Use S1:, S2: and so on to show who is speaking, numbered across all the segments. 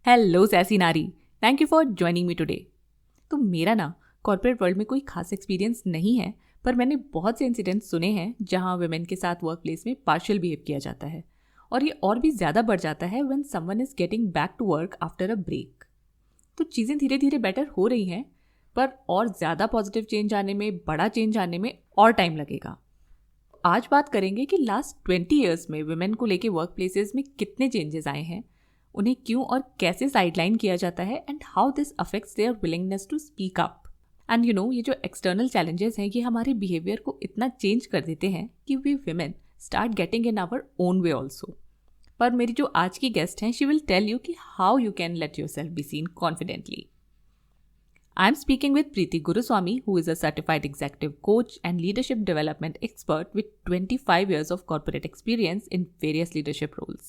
S1: Hello sassy नारी, thank you for joining me today. तो मेरा ना कॉर्पोरेट वर्ल्ड में कोई खास एक्सपीरियंस नहीं है, पर मैंने बहुत से इंसिडेंट्स सुने हैं जहां वुमेन के साथ वर्क प्लेस में पार्शियल बिहेव किया जाता है। और ये और भी ज़्यादा बढ़ जाता है when someone is getting back to work after a break. तो चीज़ें धीरे धीरे बेटर हो रही हैं, पर और ज़्यादा पॉजिटिव चेंज आने में, बड़ा चेंज आने में और टाइम लगेगा। आज बात करेंगे कि लास्ट 20 ईयर्स में वुमेन को लेके वर्क प्लेसेस में कितने चेंजेस आए हैं, उन्हें क्यों और कैसे साइडलाइन किया जाता है, and how this affects their willingness to speak up. And ये जो एक्सटर्नल चैलेंजेस हैं, ये हमारे बिहेवियर को इतना चेंज कर देते हैं कि we women start getting in our own way also. पर मेरी जो आज की गेस्ट हैं, शी विल टेल यू कि how you can let yourself be seen confidently. I'm speaking with Preethi Guruswamy, who is a certified executive coach and leadership development expert with 25 years of corporate experience in various leadership roles.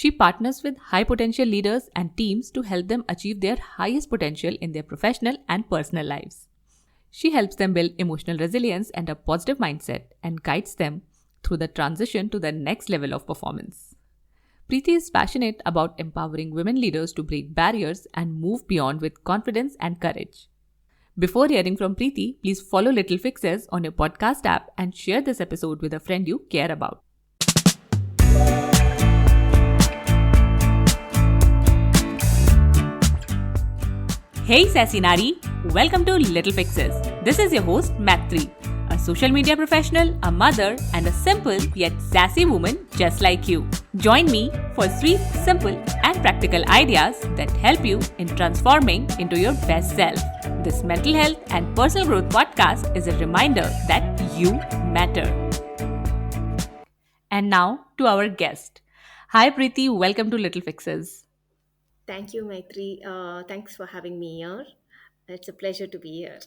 S1: She partners with high potential leaders and teams to help them achieve their highest potential in their professional and personal lives. She helps them build emotional resilience and a positive mindset and guides them through the transition to the next level of performance. Preethi is passionate about empowering women leaders to break barriers and move beyond with confidence and courage. Before hearing from Preethi, please follow Little Fixes on your podcast app and share this episode with a friend you care about. Hey Sassy Nari, welcome to Little Fixes. This is your host Matri, a social media professional, a mother, and a simple yet sassy woman just like you. Join me for 3 simple and practical ideas that help you in transforming into your best self. This mental health and personal growth podcast is a reminder that you matter. And now to our guest. Hi Preethi, welcome to Little Fixes.
S2: Thank you, Maitri. Thanks for having me here. It's a pleasure to be here.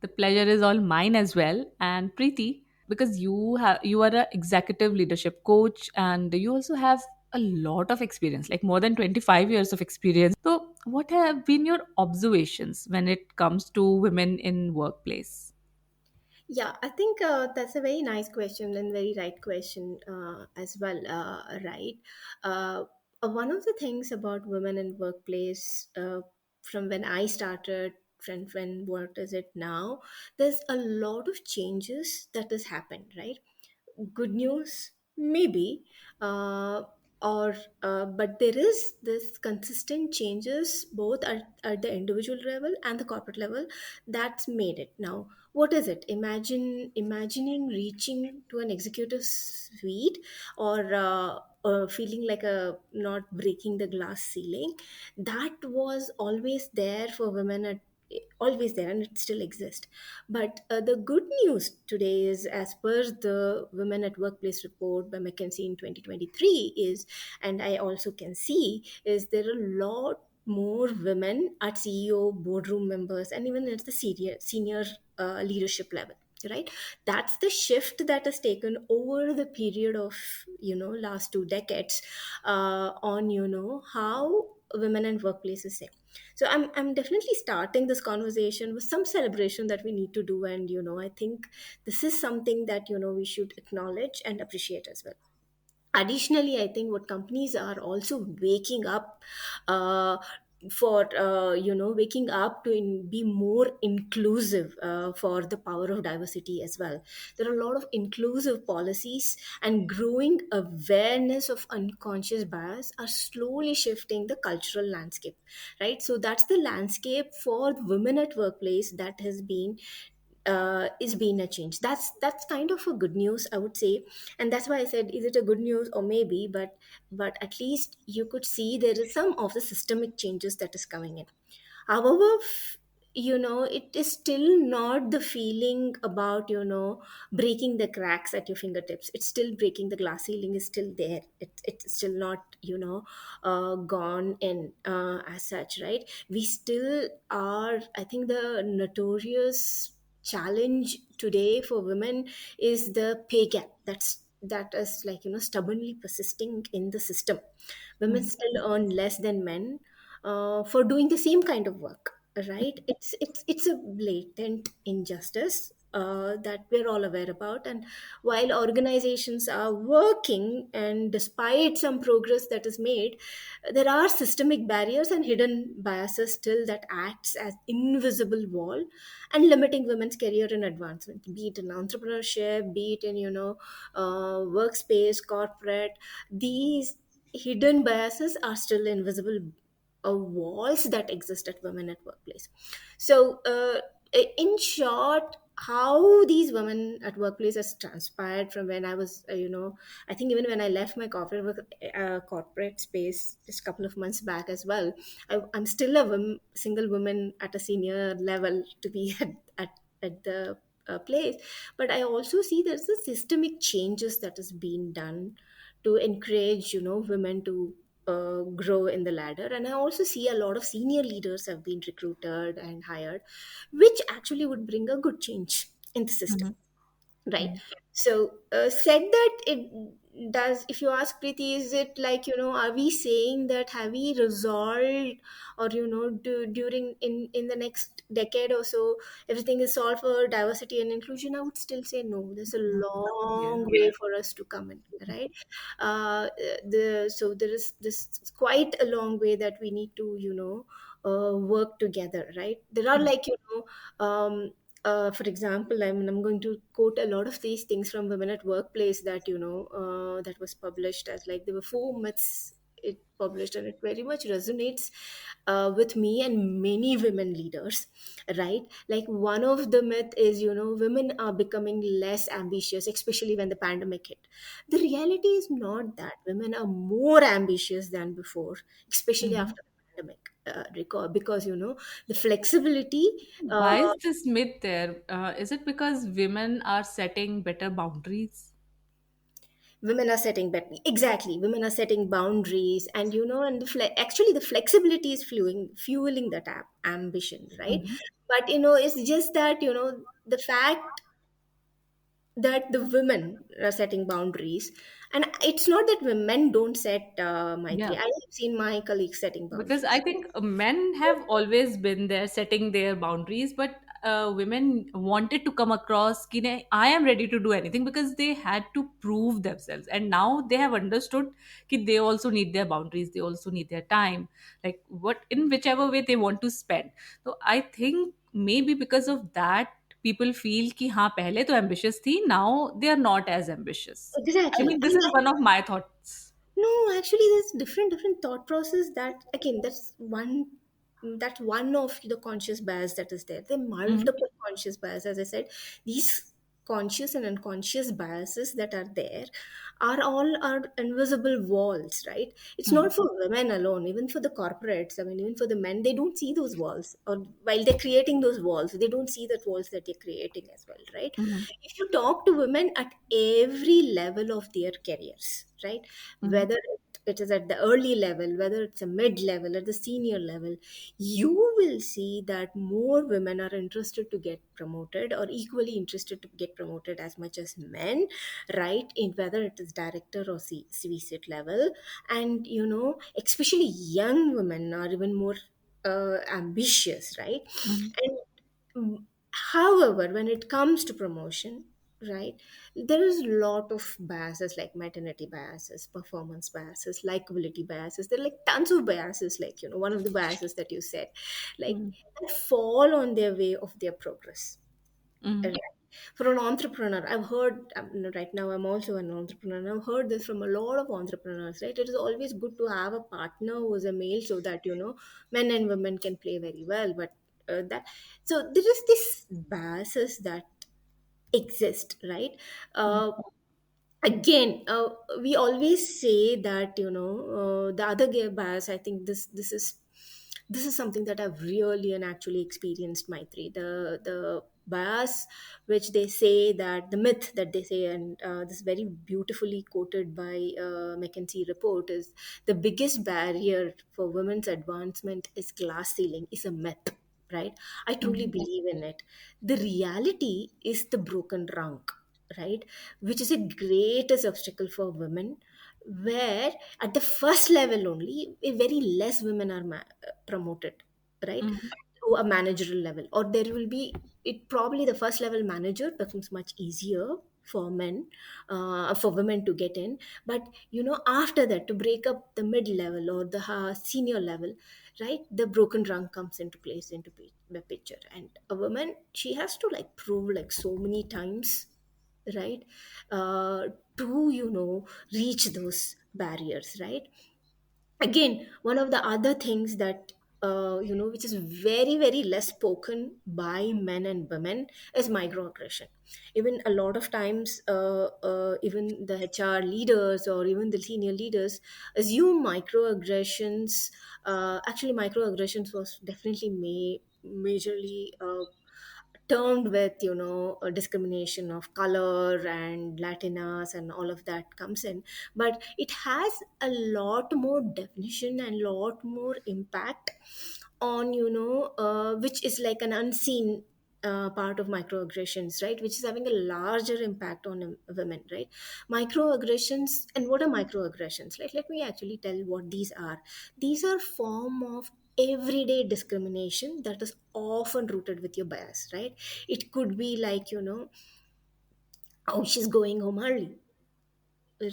S1: The pleasure is all mine as well. And Preeti, because you are an executive leadership coach and you also have a lot of experience, like more than 25 years of experience. So what have been your observations when it comes to women in workplace?
S2: Yeah, I think that's a very nice question and very right question as well, right? Uh, One of the things about women in workplace from when I started, from when what is it now, there's a lot of changes that has happened, right? Good news maybe uh, or but there is this consistent changes both at the individual level and the corporate level that's made it now. What is it? Imagining reaching to an executive suite or feeling like a not breaking the glass ceiling. That was always there for women at always there, and it still exists. But the good news today is, as per the Women at Workplace report by McKinsey in 2023, is, and I also can see, is there are a lot more women at CEO, boardroom members, and even at the senior leadership level. Right, that's the shift that has taken over the period of last 2 decades on how women and workplaces say. So I'm definitely starting this conversation with some celebration that we need to do, and I think this is something that we should acknowledge and appreciate as well. Additionally, I think what companies are also waking up uh, for waking up to be more inclusive for the power of diversity as well. There are a lot of inclusive policies, and growing awareness of unconscious bias are slowly shifting the cultural landscape, right? So that's the landscape for women at workplace that has been is being a change. That's kind of a good news, I would say. And that's why I said, is it a good news or maybe, but at least you could see there is some of the systemic changes that is coming in. However, it is still not the feeling about breaking the cracks at your fingertips. It's still breaking the glass ceiling is still there. It's still not gone in as such, right? We still are. I think the notorious challenge today for women is the pay gap. That is like stubbornly persisting in the system. Women
S1: Hmm.
S2: still earn less than men for doing the same kind of work, right? It's a blatant injustice, that we're all aware about. And while organizations are working, and despite some progress that is made, there are systemic barriers and hidden biases still that acts as invisible wall and limiting women's career and advancement, be it in entrepreneurship, be it in workspace, corporate. These hidden biases are still invisible walls that exist at women at workplace. So in short, how these women at workplace has transpired from when I was I think even when I left my corporate space just a couple of months back as well. I'm still a single woman at a senior level to be at the place. But I also see there's a systemic changes that is being done to encourage women to grow in the ladder. And I also see a lot of senior leaders have been recruited and hired, which actually would bring a good change in the system.
S1: Mm-hmm.
S2: Right. So, said that, it does, if you ask Preeti, is it like, are we saying that have we resolved, or, during in the next decade or so, everything is solved for diversity and inclusion? I would still say no. There's a
S1: Yeah.
S2: long way for us to come in, right? So there is this quite a long way that we need to, work together, right? There are like, for example, I'm going to quote a lot of these things from Women at Workplace that that was published as like there were four myths it published, and it very much resonates with me and many women leaders, right? Like one of the myth is women are becoming less ambitious, especially when the pandemic hit. The reality is not that women are more ambitious than before, especially
S1: Mm-hmm.
S2: after the pandemic. Because the flexibility.
S1: Why is this myth there? Is it because women are setting better boundaries?
S2: Women are setting exactly, women are setting boundaries, and and actually the flexibility is fueling that ambition, right?
S1: Mm-hmm.
S2: But it's just that the fact that the women are setting boundaries. And it's not that women don't set, Maitri,
S1: Yeah.
S2: I have seen my colleagues setting
S1: Because I
S2: boundaries.
S1: think men have always been there setting their boundaries, but women wanted to come across कि नहीं, I am ready to do anything because they had to prove themselves, and now they have understood कि they also need their boundaries, they also need their time, like what in whichever way they want to spend. So I think maybe because of that people feel कि हाँ पहले तो ambitious थी, now they are not as ambitious. I
S2: Exactly.
S1: mean, this is one of my thoughts.
S2: No, actually, there's different thought process. That again, that's one of the conscious bias that is there. There are
S1: Mm-hmm.
S2: multiple conscious bias. As I said, these conscious and unconscious biases that are there are all are invisible walls, right? It's not for women alone, even for the corporates. I mean, even for the men, they don't see those walls. Or while they're creating those walls, they don't see that walls that they're creating as well, right?
S1: Mm-hmm.
S2: If you talk to women at every level of their careers, right?
S1: Mm-hmm.
S2: Whether it is at the early level, whether it's a mid level, at the senior level, you will see that more women are interested to get promoted, or equally interested to get promoted as much as men, right? In whether it is director or C-suite level. And especially young women are even more ambitious, right?
S1: Mm-hmm.
S2: And however, when it comes to promotion, right, there is a lot of biases like maternity biases, performance biases, likability biases. There are like tons of biases, like one of the biases that you said, like
S1: Mm-hmm.
S2: that fall on their way of their progress.
S1: Mm-hmm.
S2: Right. For an entrepreneur, I've heard, right now I'm also an entrepreneur, and I've heard this from a lot of entrepreneurs, right? It is always good to have a partner who is a male, so that men and women can play very well. But that so there is this biases that exist, right? uh, Again, we always say that the other gay bias. I think this is something that I've really and actually experienced, Maitri. The bias which they say, that the myth that they say, and this very beautifully quoted by McKinsey report, is the biggest barrier for women's advancement is glass ceiling, is a myth, right? I truly
S1: Mm-hmm.
S2: believe in it. The reality is the broken rung, right? Which is a greatest obstacle for women, where at the first level only, very less women are promoted, right?
S1: Mm-hmm.
S2: to a managerial level, or there will be, it probably the first level manager becomes much easier for men, for women to get in. But after that, to break up the mid level or the senior level, right, the broken rung comes into place, into the picture. And a woman, she has to like prove like so many times, right, uh, to reach those barriers, right. Again, one of the other things that which is very very less spoken by men and women is microaggression. Even a lot of times, even the HR leaders or even the senior leaders assume microaggressions. Actually, microaggressions was definitely majorly termed with discrimination of color and latinas and all of that comes in. But it has a lot more definition and lot more impact on which is like an unseen part of microaggressions, right, which is having a larger impact on women, right. Microaggressions, and what are microaggressions, like, let me actually tell you what these are. These are form of everyday discrimination that is often rooted with your bias, right. It could be like, oh, she's going home early,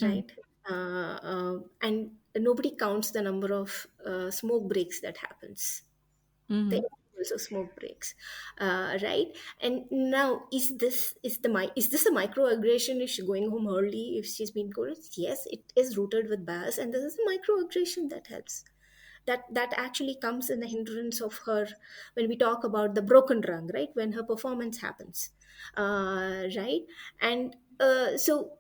S2: right. And nobody counts the number of smoke breaks that happens, the
S1: Mm-hmm.
S2: also smoke breaks, right. And now, is this a microaggression if she's going home early, if she's been called? Yes, it is rooted with bias, and this is a microaggression that helps, that actually comes in the hindrance of her. When we talk about the broken rung, right, when her performance happens, right. And so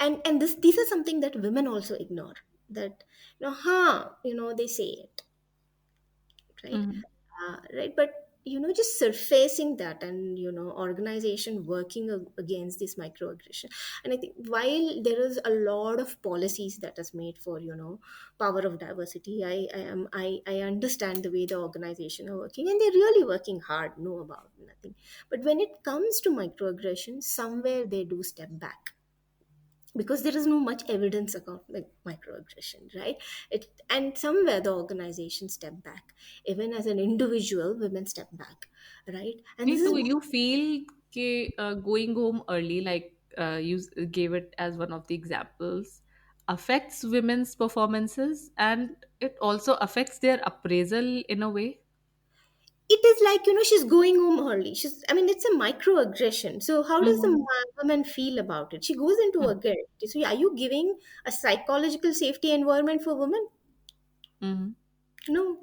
S2: and these are something that women also ignore, that they say it, right.
S1: Mm-hmm.
S2: Right, but just surfacing that, and organization working against this microaggression. And I think while there is a lot of policies that is made for power of diversity, I understand the way the organization are working, and they're really working hard, no about nothing. But when it comes to microaggression, somewhere they do step back, because there is no much evidence about like microaggression, right. And somewhere the organization step back, even as an individual women step back, right. And this is
S1: Do you feel going home early, like gave it as one of the examples, affects women's performances and it also affects their appraisal in a way?
S2: it is like, she's going home early, I mean, it's a microaggression. So how does the
S1: Mm-hmm.
S2: woman feel about it? She goes into a guilt. So are you giving a psychological safety environment for women?
S1: Mm-hmm.
S2: No,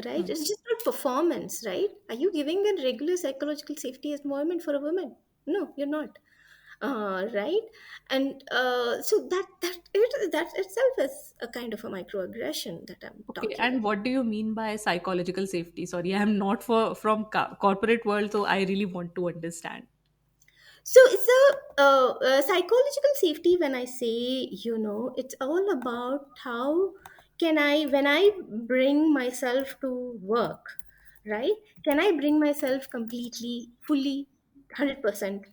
S2: right? It's just not performance, right? Are you giving a regular psychological safety environment for a woman? No, you're not. Right? And so that itself is a kind of a microaggression that I'm
S1: Okay,
S2: talking
S1: and
S2: about.
S1: what do you mean by psychological safety? Sorry, I am not from corporate world, so I really want to understand.
S2: So it's a psychological safety. When I say, it's all about how can I, when I bring myself to work, right? Can I bring myself completely, fully, 100%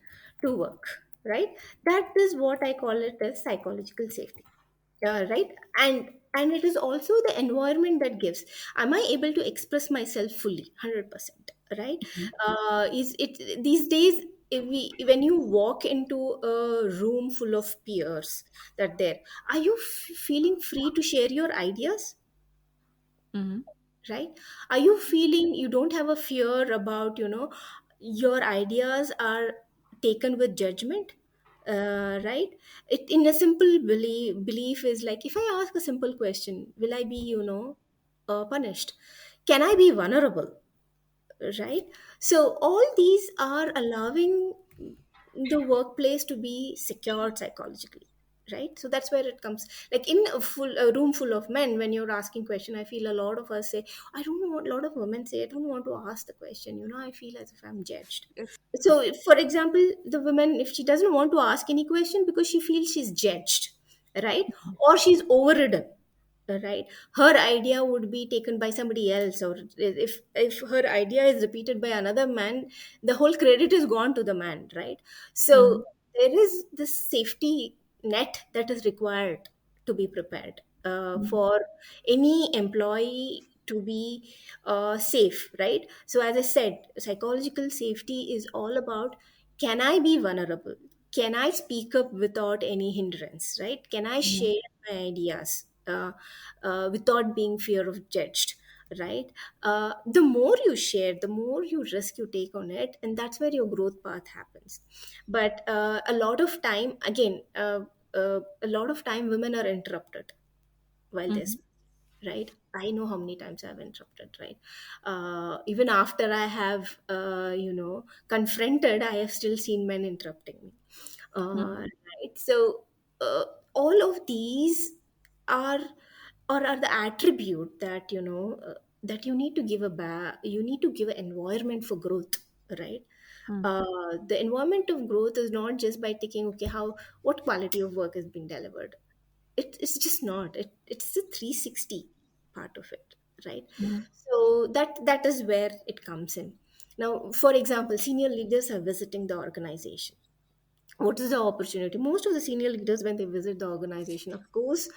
S2: to work, right? That is what I call it as psychological safety, right. And it is also the environment that gives, am I able to express myself fully, 100%, right. Is it these days, if when you walk into a room full of peers, that there, are you feeling free to share your ideas,
S1: Mm-hmm.
S2: right? Are you feeling you don't have a fear about your ideas are taken with judgment, right? It, in a simple belief is like, if I ask a simple question, will I be punished? Can I be vulnerable, right? So all these are allowing the workplace to be secured psychologically, right? So that's where it comes, like in a room full of men, when you're asking question, I feel a lot of us say, I don't know what, a lot of women say, I don't want to ask the question, I feel as if I'm judged.
S1: Yes.
S2: So for example, the woman, if she doesn't want to ask any question because she feels she's judged, right, or she's overridden, right, her idea would be taken by somebody else, or if her idea is repeated by another man, the whole credit is gone to the man, right.
S1: Mm-hmm.
S2: So there is this safety net that is required to be prepared for any employee to be safe, right? So as I said, psychological safety is all about, can I be vulnerable, can I speak up without any hindrance, right? Can I
S1: Mm.
S2: share my ideas without being fear of judged, right? The more you share, the more you risk you take on it, and that's where your growth path happens. But a lot of time, again, a lot of time women are interrupted while they're
S1: Mhm.
S2: speaking, right? I know how many times I've interrupted, right? Even after I have confronted, I have still seen men interrupting me,
S1: Mm.
S2: right? So uh, all of these are, or are the attribute that that you need to give you need to give an environment for growth, right?
S1: Mm.
S2: The environment of growth is not just by taking, okay, how, what quality of work is being delivered. It's just not it, it's the 360 part of it, right?
S1: Mm.
S2: So that is where it comes in. Now, for example, senior leaders are visiting the organization. What is the opportunity? Most of the senior leaders, when they visit the organization, of course,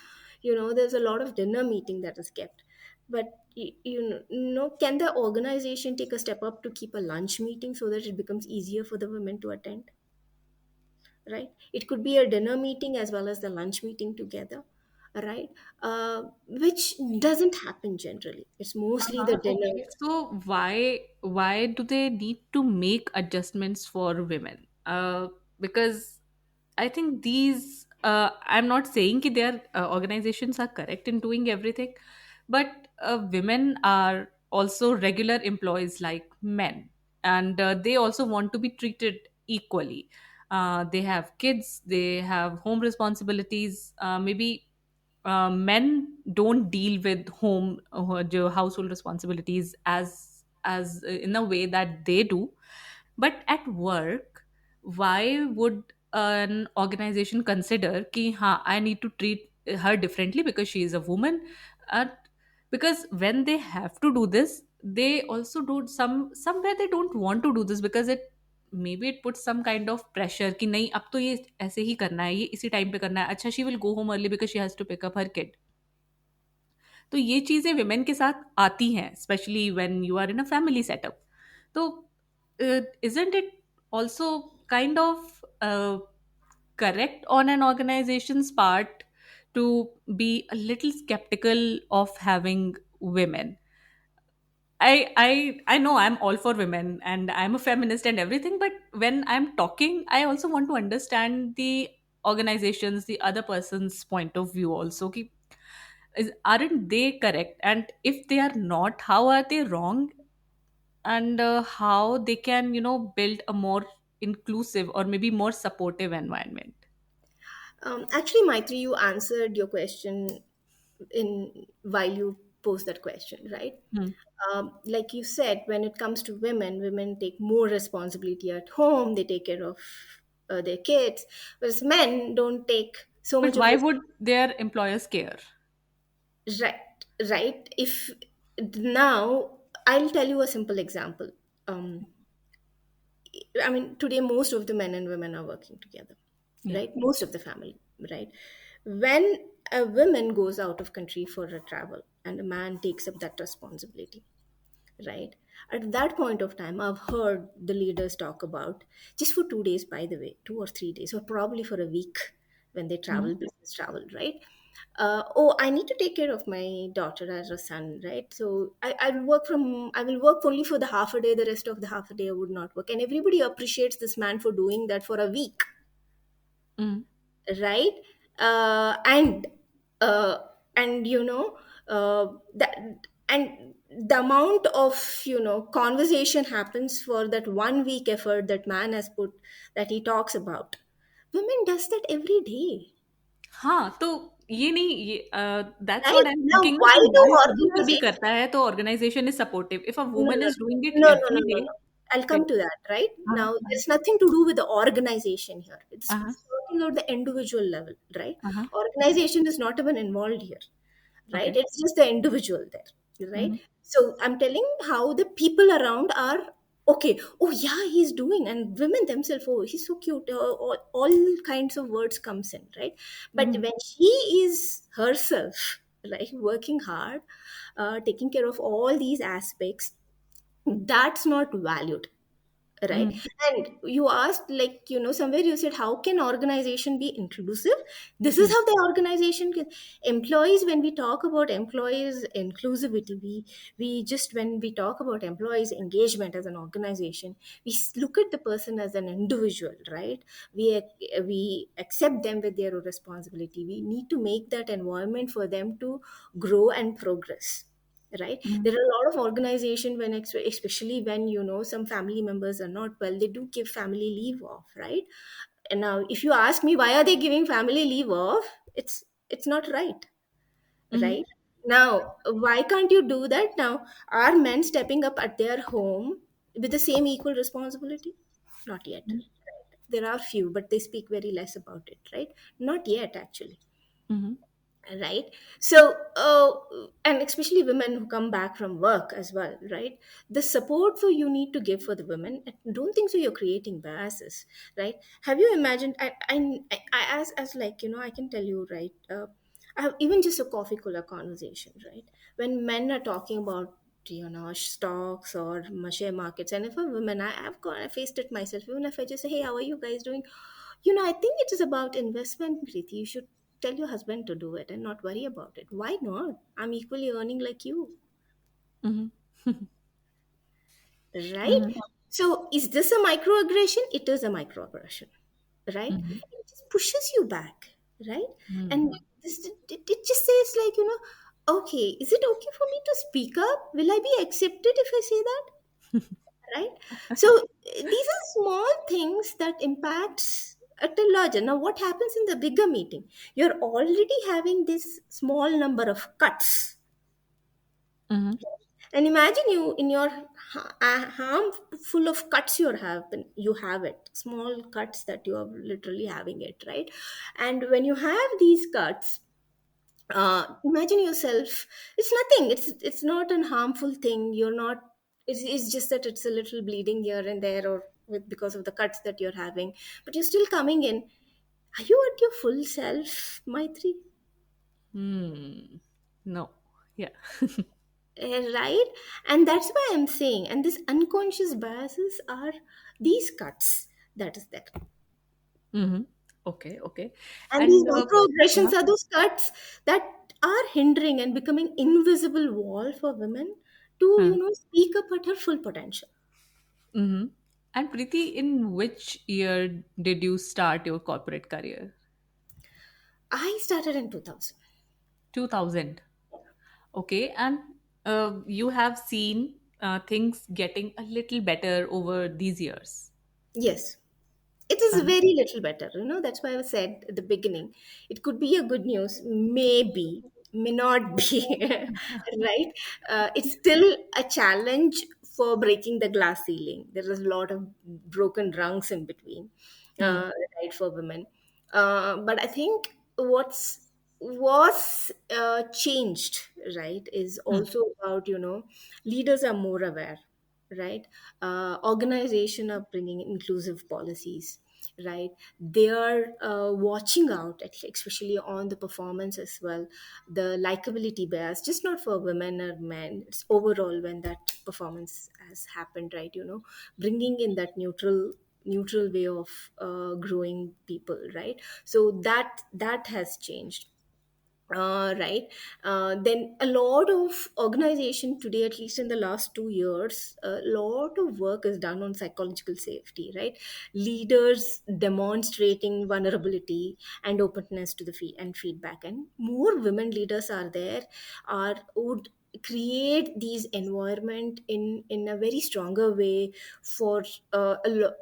S2: there's a lot of dinner meeting that is kept. But can the organization take a step up to keep a lunch meeting so that it becomes easier for the women to attend, right? It could be a dinner meeting as well as the lunch meeting together, right? Which doesn't happen generally. It's mostly the dinner.
S1: Okay, so why do they need to make adjustments for women? Because I think these I'm not saying that their organizations are correct in doing everything, but women are also regular employees like men, and they also want to be treated equally. They have kids, they have home responsibilities. Maybe men don't deal with jo household responsibilities as in a way that they do, but at work, why would an organization consider कि हाँ I need to treat her differently because she is a woman? uh, because when they have to do this, they also do somewhere they don't want to do this because it maybe it puts some kind of pressure कि नहीं अब तो ये ऐसे ही करना है, ये इसी टाइम पे करना है, अच्छा she will go home early because she has to pick up her kid. तो ये चीजें विमेन के साथ आती हैं specially when you are in a family setup. तो isn't it also kind of correct on an organization's part to be a little skeptical of having women? I know I'm all for women and I'm a feminist and everything, but when I'm talking, I also want to understand the organizations, the other person's point of view also. Aren't they correct? And if they are not, how are they wrong? And how they can, build a more inclusive or maybe more supportive environment?
S2: Actually, Maitri, you answered your question in while you posed that question, right?
S1: Hmm.
S2: Like you said, when it comes to women, women take more responsibility at home. They take care of their kids, whereas men don't take so
S1: But
S2: much of
S1: why would their employers care?
S2: right, right. If now I'll tell you a simple example. Um, I mean, today most of the men and women are working together,
S1: Yeah.
S2: right? Most of the family, right? When a woman goes out of country for a travel and a man takes up that responsibility, right? At that point of time, I've heard the leaders talk about, just for 2 days, by the way, 2 or 3 days, or probably for a week when they
S1: Mhm.
S2: travel, business travel, right? Oh, I need to take care of my daughter as a son, right? So I will work only for the half a day, the rest of the half a day I would not work. And everybody appreciates this man for doing that for a week,
S1: Mm.
S2: right? uh, and uh, and that, and the amount of conversation happens for that 1 week effort that man has put, that he talks about. Women does that every day,
S1: हाँ, तो ये नहीं ये that's
S2: right?
S1: What I am
S2: Now
S1: thinking ना
S2: why
S1: कि
S2: do
S1: man कभी-कभी
S2: organizations,
S1: करता है तो organisation is supportive. If a
S2: no,
S1: woman
S2: no,
S1: is doing it
S2: no, no, no,
S1: every
S2: no,
S1: day
S2: no. I'll come
S1: then
S2: to that, right?
S1: हाँ,
S2: Now,
S1: हाँ,
S2: there's nothing to do with the organization here. It's
S1: हाँ,
S2: talking about the individual level, right?
S1: हाँ,
S2: Organization is not even involved here, right?
S1: Okay.
S2: It's just the individual there, right?
S1: Mhm.
S2: So I'm telling how the people around are, okay. Oh yeah, he's doing, and women themselves, oh, he's so cute. All kinds of words comes in, right? But
S1: Mhm.
S2: when she is herself, right? Working hard, taking care of all these aspects, that's not valued, right?
S1: Mm-hmm.
S2: And you asked, like, somewhere you said, how can organization be inclusive? This is how the organization can. Employees, when we talk about employees inclusivity, we just, when we talk about employees engagement as an organization, we look at the person as an individual, right? We accept them with their responsibility. We need to make that environment for them to grow and progress, right? There are a lot of organization, when especially when, some family members are not well, they do give family leave off, right? And now if you ask me, why are they giving family leave off? It's not right,
S1: Mm-hmm.
S2: right? Now, why can't you do that? Now, are men stepping up at their home with the same equal responsibility? Not yet. There are few, but they speak very less about it, right? Not yet, actually,
S1: Mm-hmm.
S2: right? So and especially women who come back from work as well, right? The support for you need to give for the women, I don't think so you're creating biases, right? Have you imagined, as like, I can tell you, right? I have even just a coffee cooler conversation, right? When men are talking about, stocks or share markets, and if a woman, I faced it myself, even if I just say, hey, how are you guys doing? I think it is about investment, Preeti. You should tell your husband to do it and not worry about it. Why not? I'm equally earning like you,
S1: Mm-hmm.
S2: right?
S1: Mm-hmm.
S2: So, is this a microaggression? It is a microaggression, right?
S1: Mm-hmm.
S2: It just pushes you back, right?
S1: Mm-hmm.
S2: And it just says, like, okay, is it okay for me to speak up? Will I be accepted if I say that? Right? So these are small things that impacts at a larger. Now, what happens in the bigger meeting? You're already having this small number of cuts,
S1: Mm-hmm.
S2: and imagine you in your arm full of cuts. You have it, small cuts that you are literally having it, right? And when you have these cuts, imagine yourself, it's nothing, it's not an harmful thing, you're not, it's just that it's a little bleeding here and there, or because of the cuts that you're having, but you're still coming in. Are you at your full self, Maitri?
S1: Hmm. No. Yeah.
S2: Right? And that's why I'm saying, and these unconscious biases are these cuts, that is that.
S1: Mm-hmm. Okay. Okay.
S2: And these
S1: And
S2: microaggressions
S1: uh-huh.
S2: are those cuts that are hindering and becoming invisible wall for women to,
S1: Huh.
S2: speak up at her full potential.
S1: Mm-hmm. And Preeti, in which year did you start your corporate career?
S2: I started in 2000.
S1: 2000. Okay. And you have seen things getting a little better over these years.
S2: Yes. It is
S1: Uh-huh.
S2: very little better. That's why I said at the beginning. It could be a good news, maybe, may not be, right? It's still a challenge for breaking the glass ceiling. There is a lot of broken rungs in between,
S1: Hmm.
S2: right, for women. But I think what's was changed, right, is
S1: Hmm.
S2: also about, leaders are more aware, right? Organization are bringing inclusive policies, right? They are watching out, especially on the performance as well, the likability bias, just not for women or men, it's overall when that performance has happened, right? Bringing in that neutral way of growing people, right? So that has changed, right? Then a lot of organization today, at least in the last 2 years, a lot of work is done on psychological safety, right? Leaders demonstrating vulnerability and openness to the and feedback, and more women leaders are there, are would create these environment in a very stronger way for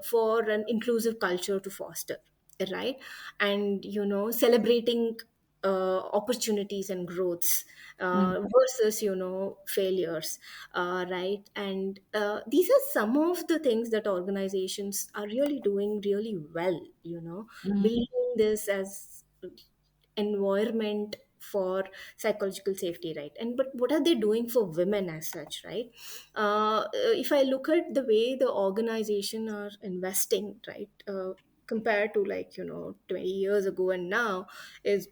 S2: for an inclusive culture to foster, right? And celebrating opportunities and growths,
S1: Hmm.
S2: versus failures, right? And these are some of the things that organizations are really doing really well,
S1: Hmm.
S2: building this as environment for psychological safety, right? And but what are they doing for women as such, right? If I look at the way the organization are investing, right, compared to, like, 20 years ago and now, is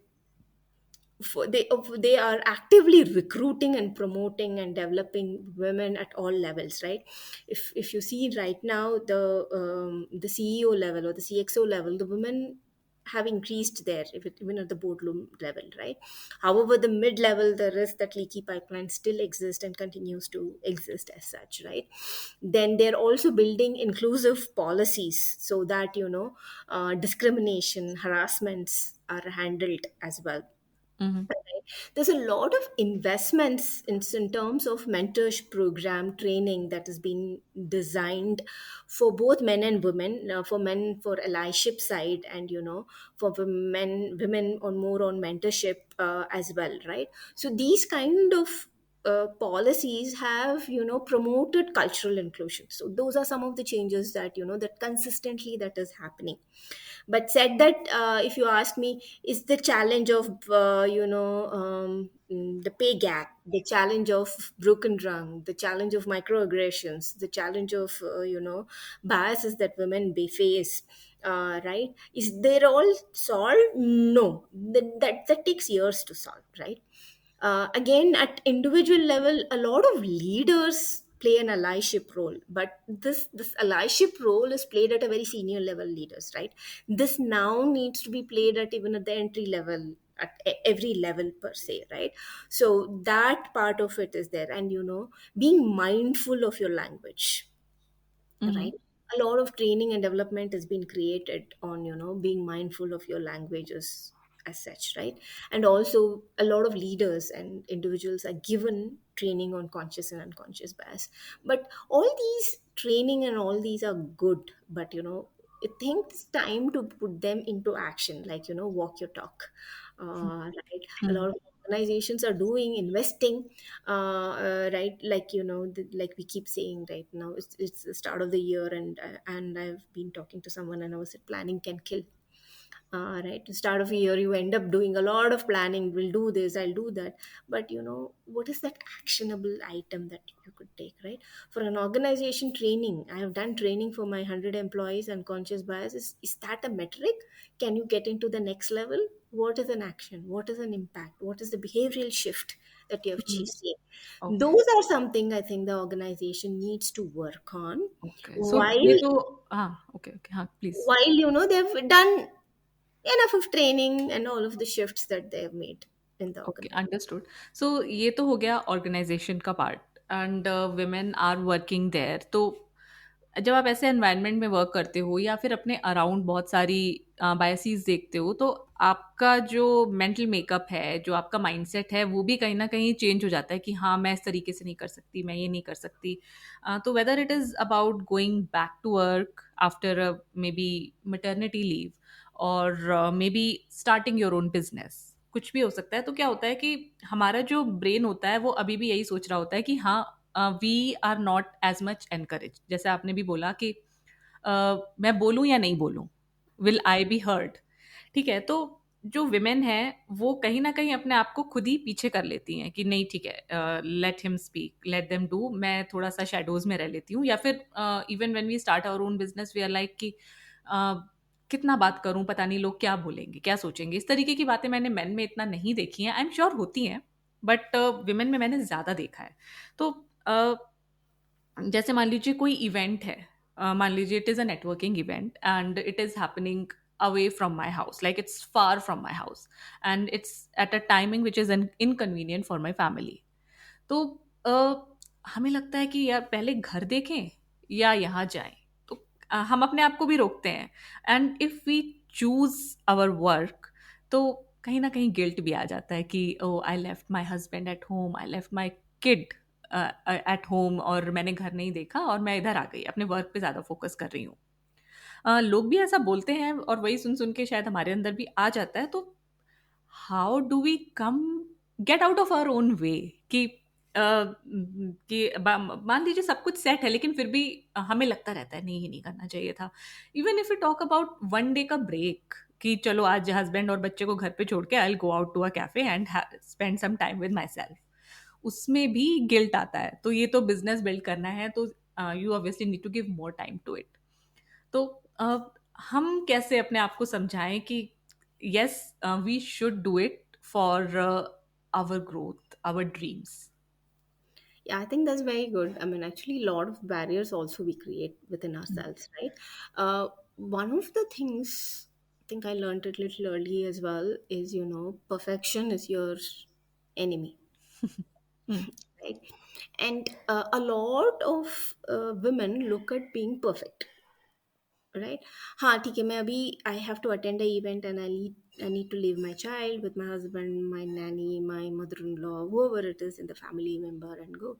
S2: they are actively recruiting and promoting and developing women at all levels, right? If you see right now, the CEO level or the CXO level, the women have increased there, if it, even at the boardroom level, right? However, the mid level, there is that leaky pipeline still exists and continues to exist as such, right? Then they're also building inclusive policies so that, discrimination, harassments are handled as well.
S1: Mm-hmm.
S2: There's a lot of investments in terms of mentorship program training that has been designed for both men and women, for men for allyship side, and for women on more on mentorship as well, right? So these kind of policies have promoted cultural inclusion. So those are some of the changes that that consistently that is happening. But said that, if you ask me, is the challenge of the pay gap, the challenge of broken rung, the challenge of microaggressions, the challenge of biases that women may face, right, is there all solved? No, that takes years to solve, right? Again, at individual level, a lot of leaders play an allyship role, but this allyship role is played at a very senior level leaders, right? This now needs to be played at even at the entry level, at every level per se, right? So that part of it is there, and being mindful of your language,
S1: Mm-hmm.
S2: right? A lot of training and development has been created on being mindful of your languages as such, right? And also a lot of leaders and individuals are given training on conscious and unconscious bias. But all these training and all these are good, but it takes time to put them into action, like walk your talk. Right, a lot
S1: Mm-hmm.
S2: of organizations are doing investing, right, like like we keep saying right now, it's the start of the year, and I've been talking to someone and I was said planning can kill. Right, to start of a year you end up doing a lot of planning, will do this, I'll do that, but what is that actionable item that you could take, right? For an organization training, I have done training for my 100 employees and conscious bias, is that a metric? Can you get into the next level? What is an action, what is an impact, what is the behavioral shift that you have
S1: Mm-hmm.
S2: seen?
S1: Okay.
S2: Those are something I think the organization needs to work on,
S1: okay so ये
S2: while
S1: तो हाँ okay okay हाँ please
S2: they've done enough of training and all of the shifts that they have made in the
S1: okay
S2: organization.
S1: Understood so ये तो हो गया organisation का part and women are working there तो जब आप ऐसे एनवायरनमेंट में वर्क करते हो या फिर अपने अराउंड बहुत सारी बायसीज देखते हो तो आपका जो मेंटल मेकअप है जो आपका माइंडसेट है वो भी कहीं ना कहीं चेंज हो जाता है कि हाँ मैं इस तरीके से नहीं कर सकती मैं ये नहीं कर सकती तो whether it is about going back to work after maybe maternity leave और maybe starting your own business कुछ भी हो सकता है तो क्या होता है कि हमारा जो ब्रेन होता है वो अभी भी यही सोच रहा होता है कि हाँ we are not as much encourage जैसे आपने भी बोला कि मैं बोलूँ या नहीं बोलूँ विल आई बी हर्ट ठीक है तो जो विमेन है वो कहीं ना कहीं अपने आप को खुद ही पीछे कर लेती हैं कि नहीं ठीक है let him speak let them do मैं थोड़ा सा शेडोज में रह लेती हूँ या फिर even when we start our own business we are like कि कितना बात करूं पता नहीं लोग क्या बोलेंगे क्या सोचेंगे इस तरीके की बातें मैंने मेन में इतना नहीं देखी हैं आई एम श्योर होती हैं बट विमेन में मैंने ज़्यादा देखा है तो जैसे मान लीजिए कोई इवेंट है मान लीजिए it is a networking event and it is happening away from my house like it's far from my house and it's at a timing which is inconvenient for my family तो हमें लगता है कि यार पहले घर देखें या यहाँ जाएं तो हम अपने आप को भी रोकते हैं and if we choose our work तो कहीं ना कहीं गिल्ट भी आ जाता है कि oh I left my husband at home I left my kid at home और मैंने घर नहीं देखा और मैं इधर आ गई अपने वर्क पे ज़्यादा फोकस कर रही हूँ लोग भी ऐसा बोलते हैं और वही सुन सुन के शायद हमारे अंदर भी आ जाता है तो how do we come get out of our own way कि मान लीजिए सब कुछ सेट है लेकिन फिर भी हमें लगता रहता है नहीं ये नहीं करना चाहिए था even if you talk about one day का ब्रेक कि चलो आज हस्बैंड और बच्चे को घर पे छोड़ के I will go out to a cafe and spend some time with myself उसमें भी गिल्ट आता है तो ये तो बिजनेस बिल्ड करना है तो you obviously need to give more time to it तो हम कैसे अपने आप को समझाएं कि yes we should do it for our growth, our dreams.
S2: Yeah, I think that's very good. I mean, actually, a lot of barriers also we create within ourselves, right? One of the things I think I learned it a little early as well is, perfection is your enemy,
S1: Mm.
S2: right? And a lot of women look at being perfect, right? हाँ ठीक है मैं अभी I have to attend a event and I need to leave my child with my husband, my nanny, my mother-in-law, whoever it is in the family member and go.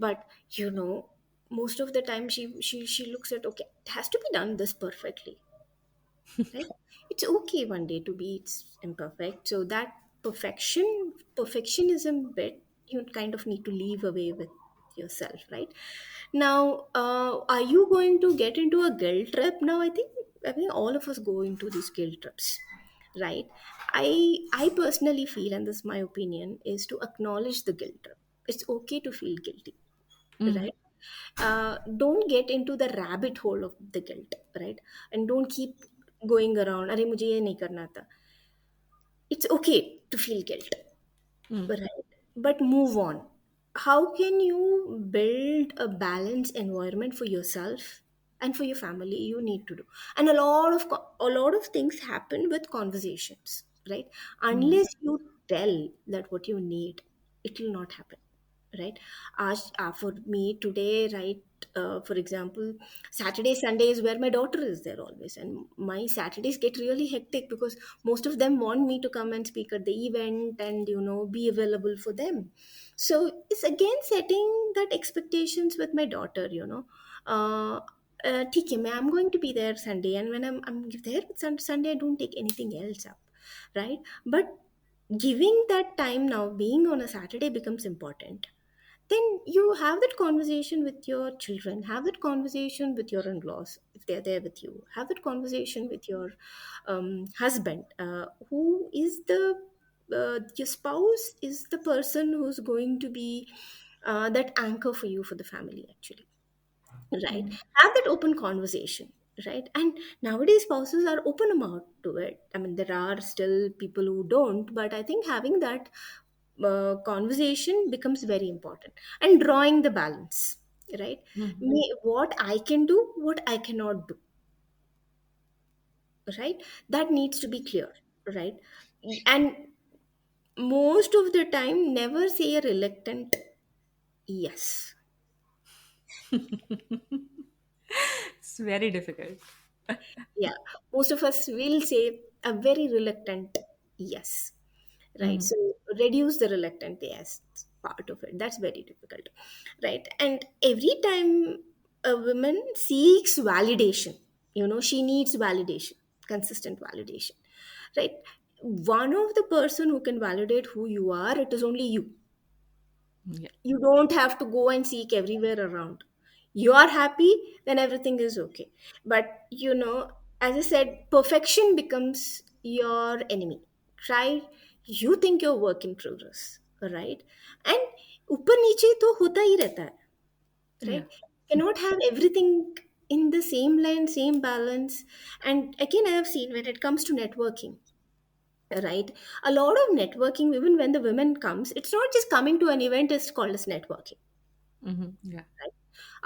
S2: But most of the time she looks at, okay, it has to be done this perfectly, right? It's okay one day to be it's imperfect. So that perfectionism bit you kind of need to leave away with yourself, right? Now, are you going to get into a guilt trip? Now, I think all of us go into these guilt trips, right? I personally feel, and this is my opinion, is to acknowledge the guilt trip. It's okay to feel guilty,
S1: Mhm.
S2: right? Don't get into the rabbit hole of the guilt, right? And don't keep going around, अरे मुझे ये नहीं करना था. It's okay to feel guilt,
S1: Mm.
S2: right? But move on. How can you build a balanced environment for yourself and for your family? You need to do, and a lot of things happen with conversations, right?
S1: Mm.
S2: Unless you tell that what you need, it will not happen, right? For me today, right? For example, Saturday, Sunday is where my daughter is there always, and my Saturdays get really hectic because most of them want me to come and speak at the event and be available for them. So it's again setting that expectations with my daughter. Uh, ठीक है, I'm going to be there Sunday, and when I'm there with Sunday, I don't take anything else up, right? But giving that time now, being on a Saturday becomes important. Then you have that conversation with your children, have that conversation with your in-laws if they're there with you, have that conversation with your husband, who is your spouse is the person who's going to be that anchor for you for the family actually, right?
S1: Mm.
S2: Have that open conversation, right? And nowadays spouses are open about to it. I mean, there are still people who don't, but I think having that conversation becomes very important, and drawing the balance, right?
S1: Mhm.
S2: What I can do, what I cannot do, right? That needs to be clear, right? And most of the time never say a reluctant yes.
S1: It's very difficult.
S2: Yeah, most of us will say a very reluctant yes, right?
S1: Mhm.
S2: So reduce the reluctant yes part of it. That's very difficult, right? And every time a woman seeks validation, she needs validation, consistent validation, right? One of the person who can validate who you are, it is only you.
S1: Yeah.
S2: You don't have to go and seek everywhere around. You are happy, then everything is okay. But as I said, perfection becomes your enemy. Try, you think you're work in progress, right? And ऊपर नीचे तो होता ही रहता है,
S1: Yeah.
S2: right? Cannot have everything in the same line, same balance. And again, I have seen when it comes to networking, right? A lot of networking, even when the women comes, it's not just coming to an event, it's called as networking,
S1: Mhm. Yeah.
S2: right?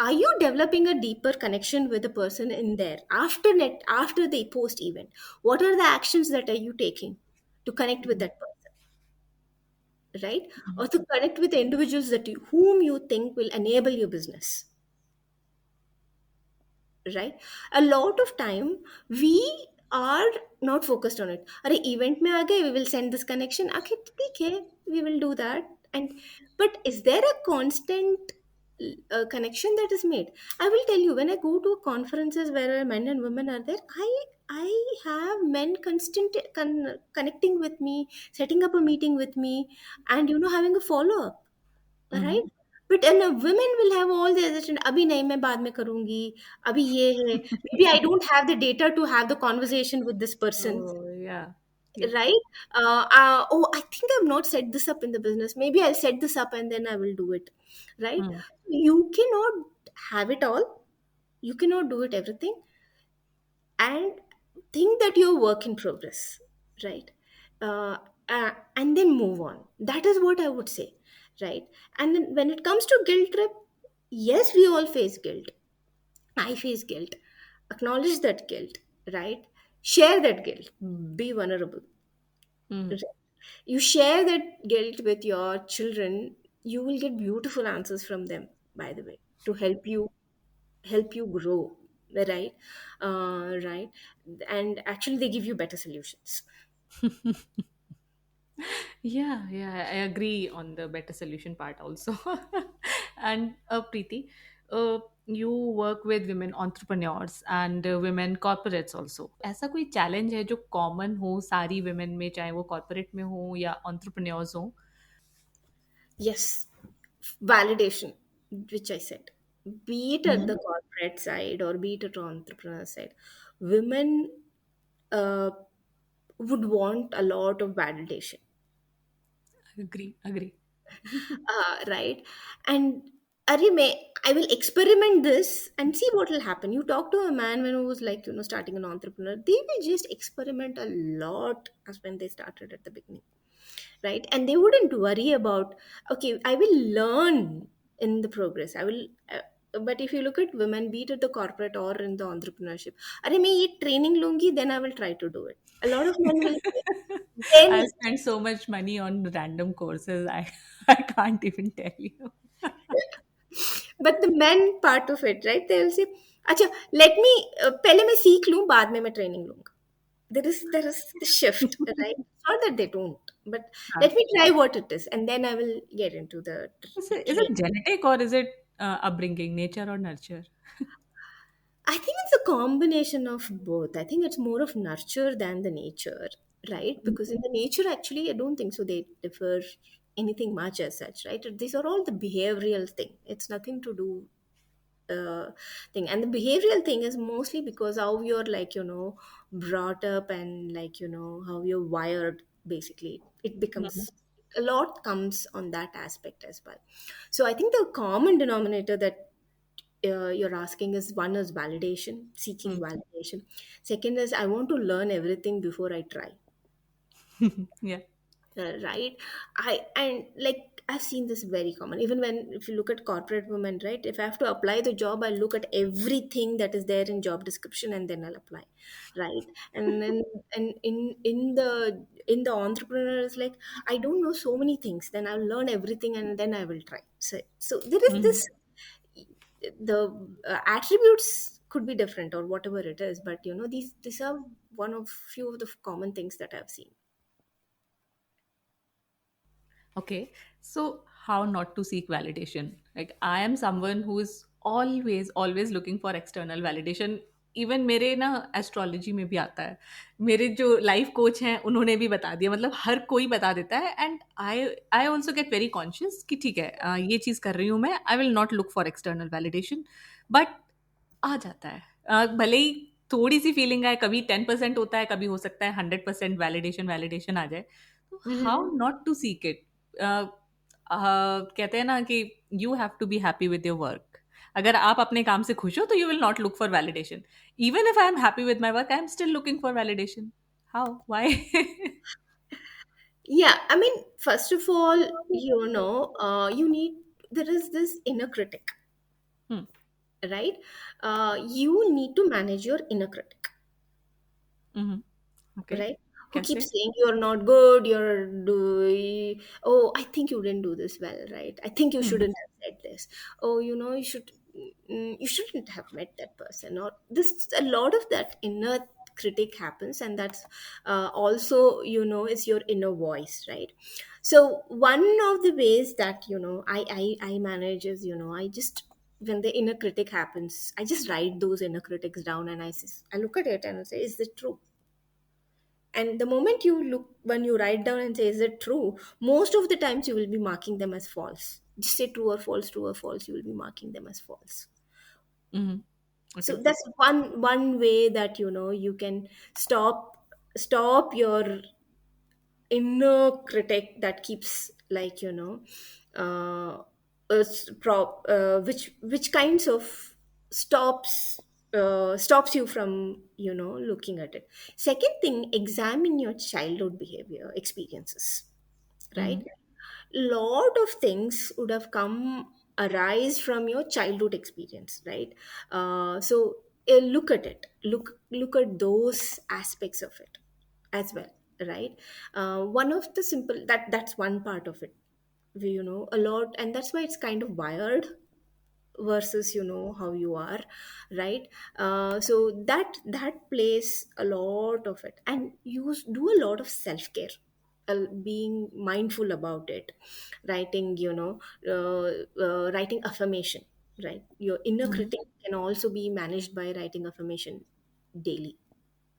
S2: Are you developing a deeper connection with the person in there after the post event? What are the actions that are you taking to connect with
S1: Mhm.
S2: that person, right? Or to connect with the individuals whom you think will enable your business, right? A lot of time we are not focused on it. अरे event में आ गए, we will send this connection, okay ठीक है, we will do that. And but is there a constant connection that is made? I will tell you, when I go to conferences where men and women are there, I have men connecting with me, setting up a meeting with me, and having a follow up,
S1: Mhm.
S2: Right? But and women will have all the assistant, अभी नहीं मैं बाद में करूंगी, अभी ये है, maybe I don't have the data to have the conversation with this person,
S1: Oh, yeah. Yeah.
S2: right? Oh, I think I've not set this up in the business, maybe I'll set this up and then I will do it, right?
S1: Mm.
S2: You cannot have it all, you cannot do it everything, and think that you're work in progress, right? and then move on. That is what I would say, right? And then when it comes to guilt trip, yes, we all face guilt. I face guilt. Acknowledge that guilt, right? Share that guilt. Be vulnerable.
S1: Mm.
S2: Right? You share that guilt with your children, you will get beautiful answers from them, by the way, to help you grow, right? Right. And actually they give you better solutions.
S1: Yeah, yeah, I agree on the better solution part also. And Preeti, you work with women entrepreneurs and women corporates also. ऐसा कोई challenge है जो common हो सारी women में, चाहे वो corporate में हो या entrepreneurs हो?
S2: Yes, validation, which I said, be it at the
S1: Mhm.
S2: corporate side or be it at the entrepreneur side, women uh, would want a lot of validation.
S1: Agree, agree.
S2: Right? And I will experiment this and see what will happen. You talk to a man when he was like, starting an entrepreneur, they will just experiment a lot as when they started at the beginning, right? And they wouldn't worry about, okay, I will learn in the progress. But if you look at women, be it at the corporate or in the entrepreneurship, अरे मैं ये training लूंगी, then I will try to do it. A lot of men will say, then.
S1: I've spent so much money on random courses. I I can't even tell you.
S2: But the men part of it, right? They will say, अच्छा let me पहले मैं सीख लूं बाद में मैं training लूंगा. There is the shift, right? It's not that they don't, but
S1: हाँ.
S2: let me try what it is and then I will get into the
S1: Is it
S2: training.
S1: genetic or is it upbringing, nature or nurture?
S2: I think it's a combination of both. I think it's more of nurture than the nature, right? Because in the nature, actually, I don't think so. They differ anything much as such, right? These are all the behavioral thing. It's nothing to do thing, and the behavioral thing is mostly because how you're like brought up and like how you're wired. Basically, it
S1: Mhm.
S2: becomes a lot comes on that aspect as well. So I think the common denominator that you're asking is, one is validation, seeking
S1: Mm.
S2: validation. Second is I want to learn everything before I try.
S1: Yeah.
S2: Right. And like I've seen this very common, even when if you look at corporate women, right? If I have to apply the job, I look at everything that is there in job description and then I'll apply, right? And then and in the entrepreneur is like, I don't know so many things, then I'll learn everything and then I will try. So there is
S1: Mhm.
S2: this, the attributes could be different or whatever it is, but these are one of few of the common things that I've seen.
S1: Okay, so how not to seek validation? Like I am someone who is always looking for external validation. Even मेरे ना astrology में भी आता है. मेरे जो life coach हैं उन्होंने भी बता दिया, मतलब हर कोई बता देता है. And I also get very conscious कि ठीक है, ये चीज़ कर रही हूँ मैं, I will not look for external validation. But आ जाता है. भले ही थोड़ी सी फीलिंग आए, कभी 10% होता है, कभी हो सकता है 100% वैलिडेशन वैलिडेशन आ जाए. तो how
S2: Mhm.
S1: Not to seek it? कहते हैं ना कि you have to be happy with your work. अगर आप अपने काम से खुश हो तो you will not look for validation. Even if I am happy with my work I am still looking for validation. How, why?
S2: Yeah, I mean, first of all, you need, there is this inner critic, right? You need to manage your inner critic,
S1: okay.
S2: right? Who
S1: कैसे?
S2: keeps saying you're not good, you're doing, oh, I think you didn't do this well, right? I think you
S1: hmm.
S2: shouldn't have said this. Oh, you shouldn't have met that person. Or this, a lot of that inner critic happens, and that's also, it's your inner voice, right? So one of the ways that, I manage is, I just, when the inner critic happens, I just write those inner critics down and I look at it and I say, is this true? And the moment you look, when you write down and say, is it true? Most of the times you will be marking them as false. Just say true or false, you will be marking them as false.
S1: Hmm.
S2: So
S1: okay.
S2: that's one way that you can stop your inner critic that keeps like which kinds of stops stops you from looking at it. Second thing, examine your childhood behavior experiences, right?
S1: Mm-hmm.
S2: Lot of things would have come arise from your childhood experience, right? Look at it, look at those aspects of it as well, right? One of the simple that's one part of it. A lot, and that's why it's kind of wired versus how you are, right? So that plays a lot of it, and do a lot of self-care, being mindful about it, writing writing affirmation, right? Your inner
S1: Mm-hmm.
S2: critic can also be managed by writing affirmation daily,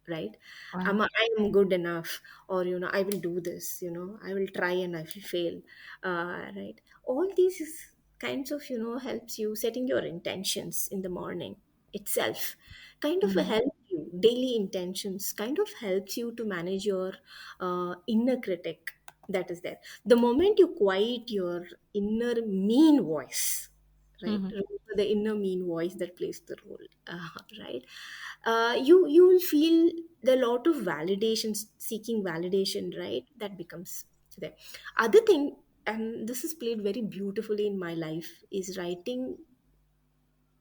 S2: right?
S1: Wow.
S2: I am good enough, or I will do this, I will try and I will fail, right? All these kinds of helps you setting your intentions in the morning itself, kind of
S1: Mm-hmm.
S2: help you daily intentions kind of helps you to manage your inner critic that is there. The moment you quiet your inner mean voice, right?
S1: Mm-hmm.
S2: Remember the inner mean voice that plays the role, right? You will feel the lot of validation, seeking validation, right? That becomes there. Other thing, and this is played very beautifully in my life, is writing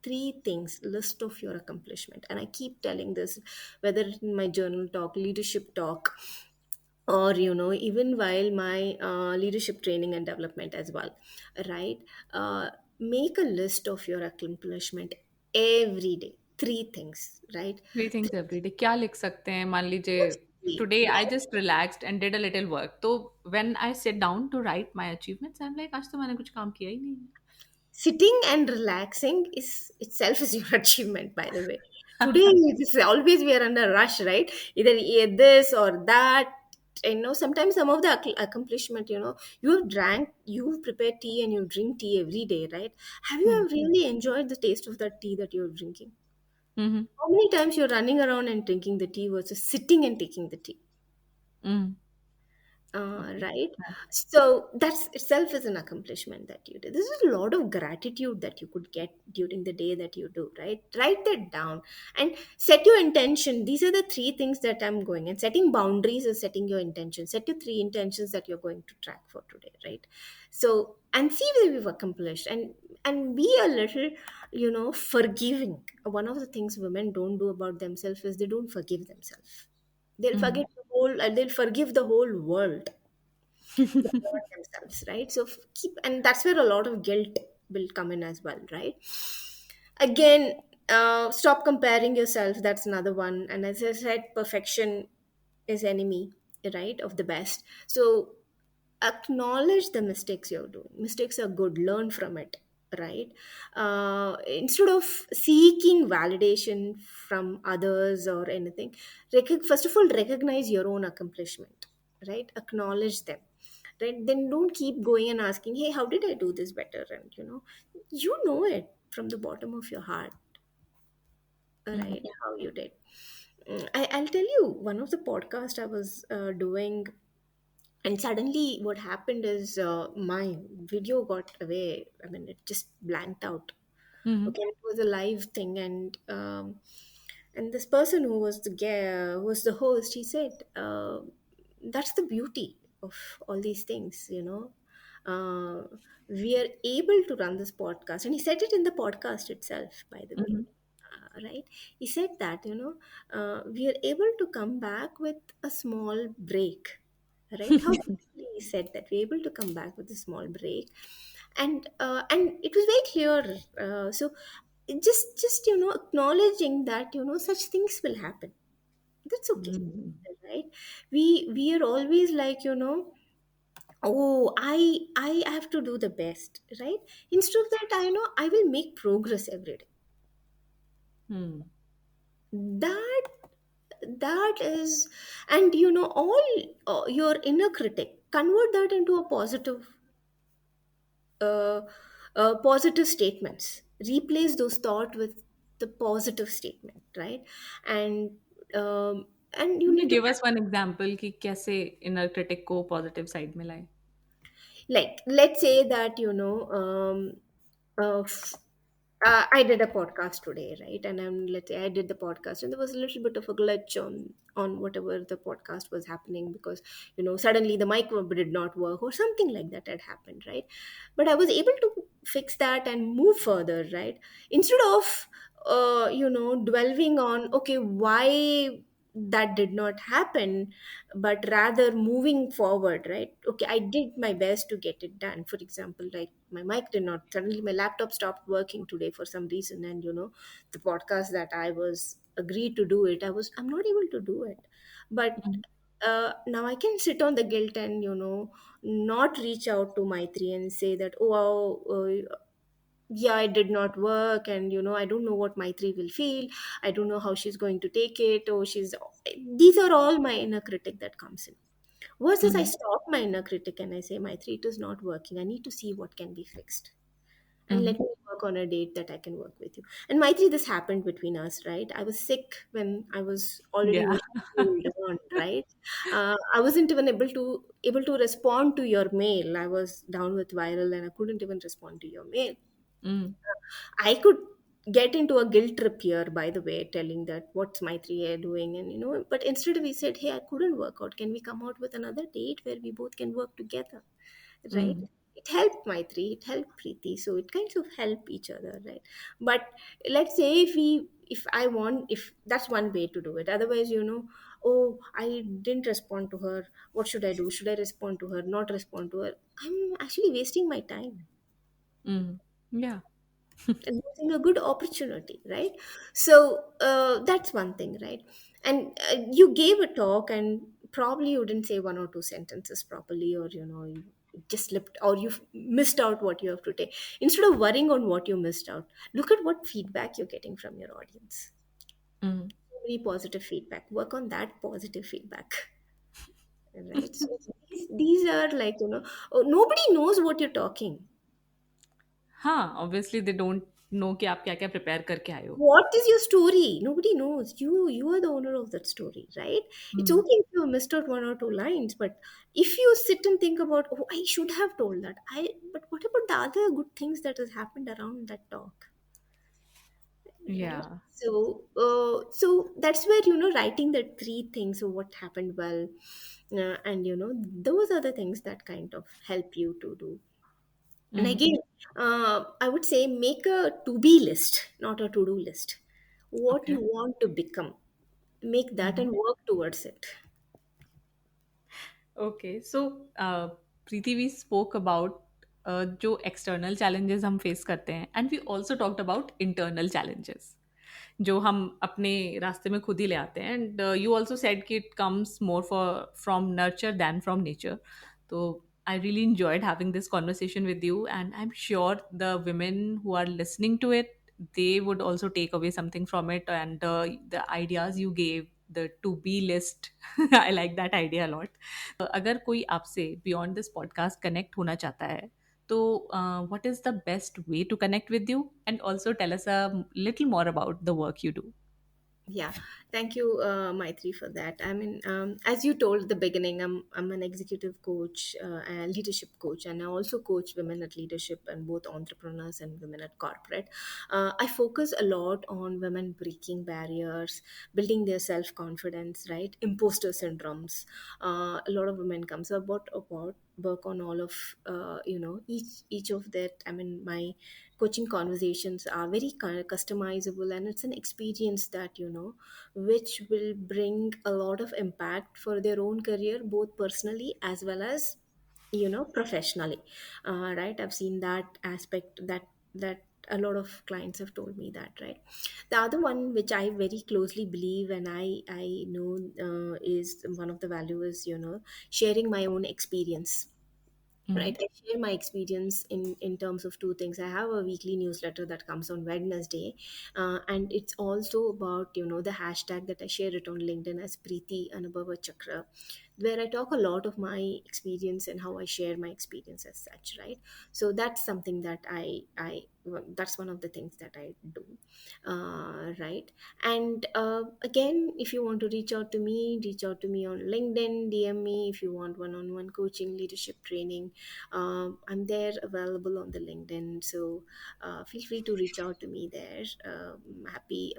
S2: three things list of your accomplishment. And I keep telling this, whether in my journal talk, leadership talk, or even while my leadership training and development as well, right? Make a list of your accomplishment every day, three things, right?
S1: Three things everyday क्या लिख सकते हैं? मान लीजिए
S2: Three.
S1: Today I just relaxed and did a little work, तो when I sit down to write my achievements I am like आज तो मैंने कुछ काम किया ही नहीं
S2: Sitting and relaxing is itself is your achievement, by the way. Today it is always we are under rush, right? Either this or that. Sometimes some of the accomplishment, you've prepared tea and you drink tea every day, right? Have you
S1: है.
S2: ever really enjoyed the taste of that tea that you're drinking?
S1: Hmm.
S2: How many times you're running around and drinking the tea versus sitting and taking the tea?
S1: Hmm. Okay.
S2: Right? So that's itself is an accomplishment that you did. This is a lot of gratitude that you could get during the day that you do, right? Write that down and set your intention. These are the three things that I'm going, and setting boundaries is setting your intention. Set your three intentions that you're going to track for today, right? So and see whether we've accomplished, and be a little forgiving. One of the things women don't do about themselves is they don't forgive themselves. They'll forgive the whole world, but not themselves, right? So keep, and that's where a lot of guilt will come in as well, right? Again, stop comparing yourself. That's another one. And as I said, perfection is enemy, right, of the best. So acknowledge the mistakes you're doing. Mistakes are good, learn from it, right? Instead of seeking validation from others or anything, first of all recognize your own accomplishment, right? Acknowledge them, right? Then don't keep going and asking, hey, how did I do this better? And you know it from the bottom of your heart, right? How you did. I'll tell you one of the podcast I was doing, and suddenly what happened is my video got away. I mean, it just blanked out.
S1: Hmm.
S2: Okay, it was a live thing, and this person who was the host, he said, that's the beauty of all these things, we are able to run this podcast, and he said it in the podcast itself, by the way.
S1: Hmm.
S2: Right, he said that we are able to come back with a small break, right? How beautifully he said that we're able to come back with a small break, and it was very clear. So just acknowledging that such things will happen, that's okay,
S1: hmm.
S2: right? We are always like, oh, I have to do the best, right? Instead of that, I will make progress every day.
S1: Hmm.
S2: That is, and all your inner critic, convert that into a uh, positive statements. Replace those thought with the positive statement, right? And and you
S1: Can you
S2: need to,
S1: give us one example कि कैसे inner critic को positive side में लाए?
S2: like, let's say that I did a podcast today, right? And let's say I did the podcast, and there was a little bit of a glitch on whatever the podcast was happening, because suddenly the mic did not work or something like that had happened, right? But I was able to fix that and move further, right? Instead of dwelling on, okay, why that did not happen, but rather moving forward, right? Okay, I did my best to get it done. For example, like my mic did not, suddenly my laptop stopped working today for some reason, and the podcast that I was agreed to do it, I'm not able to do it. But
S1: Mhm.
S2: now I can sit on the guilt and not reach out to Maitri and say that, oh wow, yeah, it did not work, and I don't know what Maitri will feel. I don't know how she's going to take it, or she's these are all my inner critic that comes in. Versus I
S1: Mhm.
S2: stop my inner critic and I say, Maitri, it is not working. I need to see what can be fixed. And let
S1: Mhm.
S2: me work on a date that I can work with you. And Maitri, this happened between us, right? I was sick when I was already
S1: Yeah.
S2: wishing you on, right? I wasn't even able to respond to your mail. I was down with viral and I couldn't even respond to your mail.
S1: Mm.
S2: I could get into a guilt trip here, by the way, telling that what's my 3A doing, and but instead we said, hey, I couldn't work out. Can we come out with another date where we both can work together, right?
S1: Mm.
S2: It helped Maitri, it helped Preethi, so it kind of help each other, right? But let's say if that's one way to do it. Otherwise, oh, I didn't respond to her. What should I do? Should I respond to her? Not respond to her? I'm actually wasting my time,
S1: Mm. Yeah.
S2: losing a good opportunity, right? So that's one thing, right? And you gave a talk and probably you didn't say one or two sentences properly, or you just slipped, or you missed out what you have to take. Instead of worrying on what you missed out, look at what feedback you're getting from your audience.
S1: Mm.
S2: Very positive feedback, work on that positive feedback. Right, so these are like, oh, nobody knows what you're talking.
S1: हाँ, obviously they don't know कि आप क्या-क्या prepare करके आए हो।
S2: What is your story? Nobody knows. You are the owner of that story, right? It's
S1: hmm,
S2: okay if you missed out one or two lines, but if you sit and think about, oh, I should have told that. But what about the other good things that has happened around that talk, right?
S1: या
S2: So that's where writing the three things of what happened well, and those are the things that kind of help you to do. And
S1: hmm,
S2: again, I would say make a to be list, not a to do list. What
S1: okay,
S2: you want to become, make that
S1: हुँ।
S2: and work towards it.
S1: Okay so Preeti we spoke about जो external challenges हम face करते हैं and we also talked about internal challenges जो हम अपने रास्ते में खुद ही ले आते हैं एंड यू ऑल्सो सेड कि it comes more for from nurture than from nature तो I really enjoyed having this conversation with you and I'm sure the women who are listening to it they would also take away something from it and the ideas you gave the to be list I like that idea a lot अगर कोई आपसे beyond this podcast connect होना चाहता है तो what is the best way to connect with you and also tell us a little more about the work you do
S2: Yeah, thank you, Maitri, for that. I mean, as you told at the beginning, I'm an executive coach, and leadership coach, and I also coach women at leadership and both entrepreneurs and women at corporate. I focus a lot on women breaking barriers, building their self confidence, right? Imposter syndromes. A lot of women comes about work on all of each of that. I mean, my coaching conversations are very customizable, and it's an experience that which will bring a lot of impact for their own career, both personally as well as professionally. Right, I've seen that aspect, that a lot of clients have told me that, right? The other one which I very closely believe, and I know is one of the values, sharing my own experience. Right, I share my experience in terms of two things. I have a weekly newsletter that comes on Wednesday, and it's also about the hashtag that I share it on LinkedIn as Preethi Anubhava Chakra. where I talk a lot of my experience and how I share my experience as such, right? So that's something that I well, that's one of the things that I do, right? And again, if you want to reach out to me on LinkedIn, DM me if you want one-on-one coaching, leadership training. I'm there, available on the LinkedIn, so feel free to reach out to me there. Happy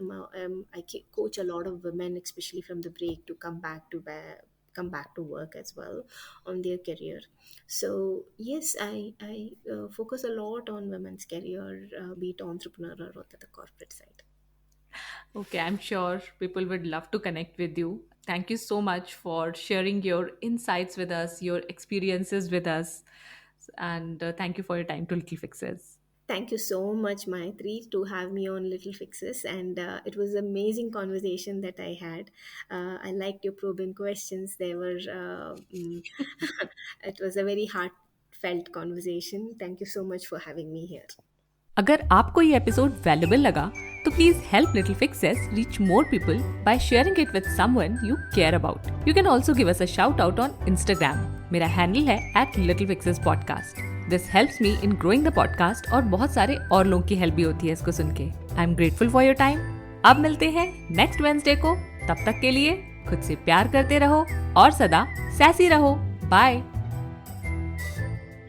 S2: coach a lot of women, especially from the break, to come back to work as well on their career. So yes, I focus a lot on women's career, be it entrepreneur or the corporate side.
S1: Okay, I'm sure people would love to connect with you. Thank you so much for sharing your insights with us, your experiences with us, and thank you for your time to Little Fixes.
S2: Thank you so much, Maitri, to have me on Little Fixes. And it was an amazing conversation that I had. I liked your probing questions. They were, it was a very heartfelt conversation. Thank you so much for having me here.
S1: अगर आपको ये episode valuable लगा तो please help little fixes reach more people by sharing it with someone you care about. You can also give us a shout out on Instagram. मेरा handle है @littlepixespodcast. This helps me in growing the podcast और बहुत सारे और लोगों की help भी होती है इसको सुन के. I am grateful for your time. अब मिलते हैं नेक्स्ट वेडनेसडे को. तब तक के लिए खुद से प्यार करते रहो और सदा सैसी रहो. बाय.